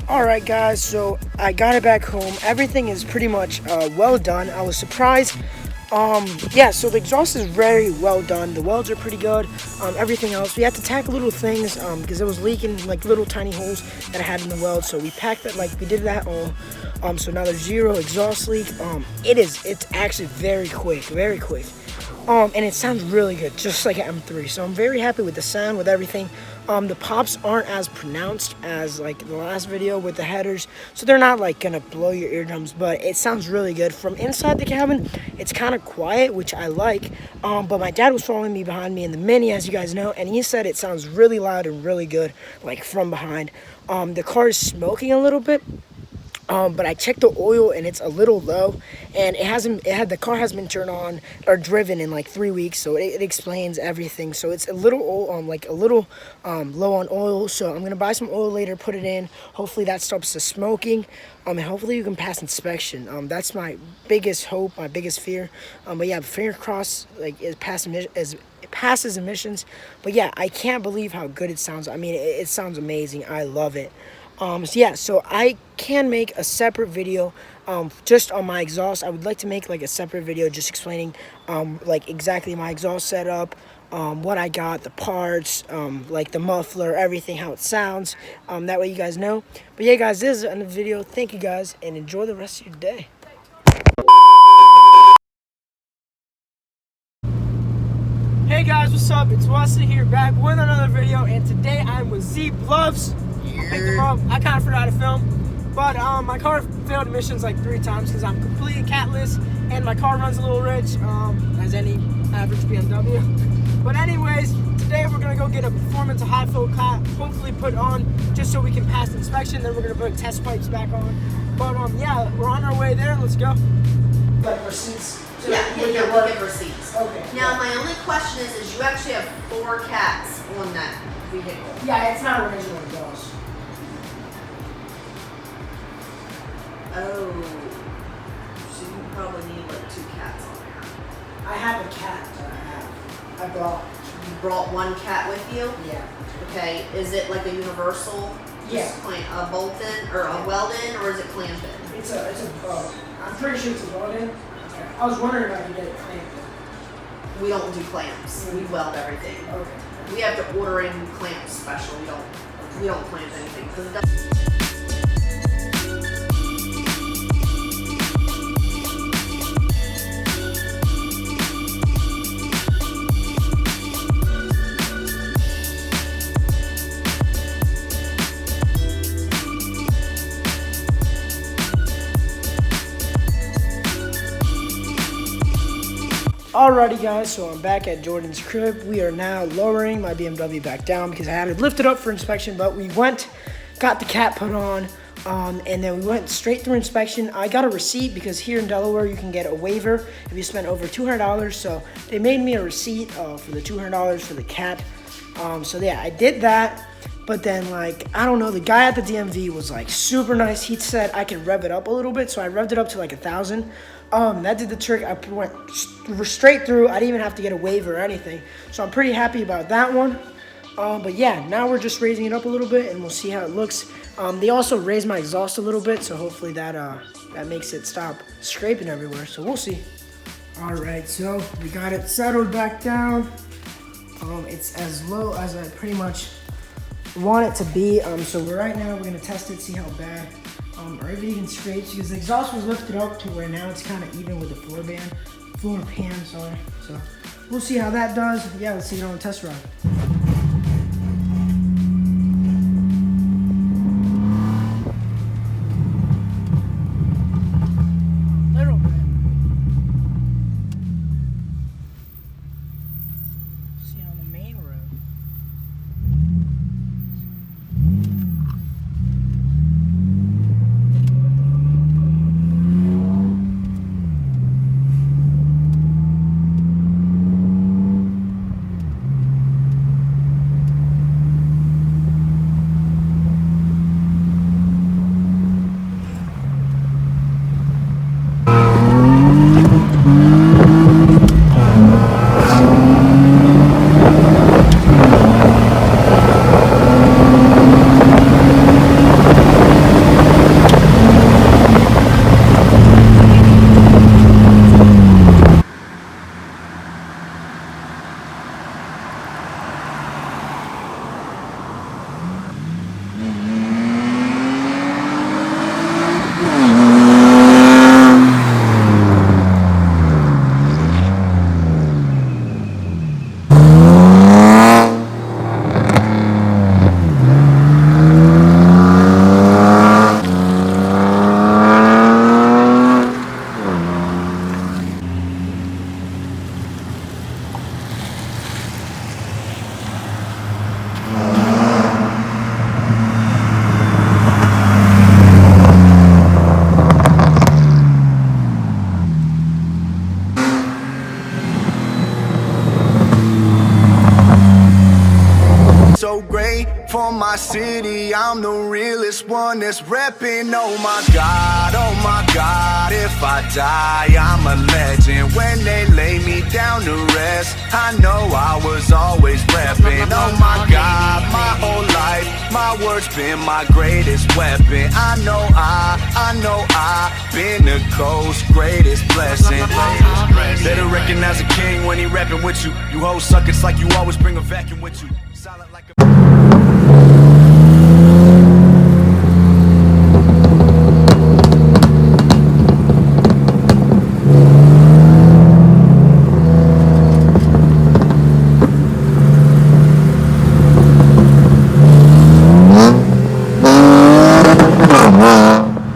Alright guys, so I got it back home. Everything is pretty much well done. I was surprised. Yeah, so the exhaust is very well done. The welds are pretty good. Everything else, we had to tack little things because it was leaking, like little tiny holes that I had in the weld. So we packed that, like we did that all. So now there's zero exhaust leak. It's actually very quick. And it sounds really good, just like an M3. So I'm very happy with the sound, with everything. The pops aren't as pronounced as like the last video with the headers, so they're not like gonna blow your eardrums, but it sounds really good. From inside the cabin, it's kind of quiet, which I like. But my dad was following me behind me in the Mini, as you guys know, and he said it sounds really loud and really good, like from behind. The car is smoking a little bit. But I checked the oil and it's a little low, and the car hasn't been turned on or driven in like 3 weeks, so it explains everything. So it's a little low on oil, so I'm gonna buy some oil later, put it in. Hopefully that stops the smoking, and hopefully you can pass inspection. That's my biggest hope, my biggest fear. But yeah, finger crossed, like it passes emissions. But yeah, I can't believe how good it sounds. I mean, it sounds amazing. I love it. So I can make a separate video just on my exhaust. I would like to make like a separate video just explaining like exactly my exhaust setup, what I got, the parts, like the muffler, everything, how it sounds. That way you guys know. But yeah guys, this is the end of the video. Thank you guys and enjoy the rest of your day. Hey guys, what's up? It's Wesley here, back with another video, and today I'm with Z Gloves. I picked them up. I kind of forgot to film, but my car failed emissions like 3 times because I'm completely catless, and my car runs a little rich, as any average BMW. But anyways, today we're gonna go get a performance, a high flow cat, hopefully put on just so we can pass inspection. Then we're gonna put test pipes back on. But yeah, we're on our way there. Let's go. Like receipts. Yeah, receipts. Okay. Now my only question is you actually have 4 cats on that vehicle. Yeah, it's not original exhaust. Oh, so you probably need like 2 cats on there. I have a cat that I brought. You brought 1 cat with you? Yeah. Okay, is it like a universal? Yeah. Just a bolt-in or a weld-in, or is it clamped-in? It's a I'm pretty sure it's a weld-in. Okay. I was wondering if I could get it clamped. We don't do clamps. We weld everything. Okay. We have to order in clamps special. We don't clamp anything because it doesn't. Alrighty guys, so I'm back at Jordan's crib. We are now lowering my BMW back down because I had it lifted up for inspection, but we got the cat put on, and then we went straight through inspection. I got a receipt because here in Delaware you can get a waiver if you spend over $200, so they made me a receipt for the $200 for the cat. So yeah, I did that. But then, like, I don't know, the guy at the DMV was like super nice. He said I could rev it up a little bit, so I revved it up to like 1,000. That did the trick. I went straight through. I didn't even have to get a waiver or anything. So I'm pretty happy about that one. But yeah, now we're just raising it up a little bit, and we'll see how it looks. They also raised my exhaust a little bit, so hopefully that makes it stop scraping everywhere. So we'll see. All right, so we got it settled back down. It's as low as I pretty much want it to be. So right now we're gonna test it, see how bad or if it even scrapes, because the exhaust was lifted up to where now it's kind of even with the floor pan, sorry. So we'll see how that does. Yeah, let's see it on the test ride. For my city, I'm the realest one that's reppin'. Oh my God, if I die, I'm a legend. When they lay me down to rest, I know I was always reppin'. Oh my God, my whole life, my words been my greatest weapon. I know I been the coast's greatest blessing. Better recognize a king when he rapping with you. You hoes suck, it's like you always bring a vacuum with you. Silent like a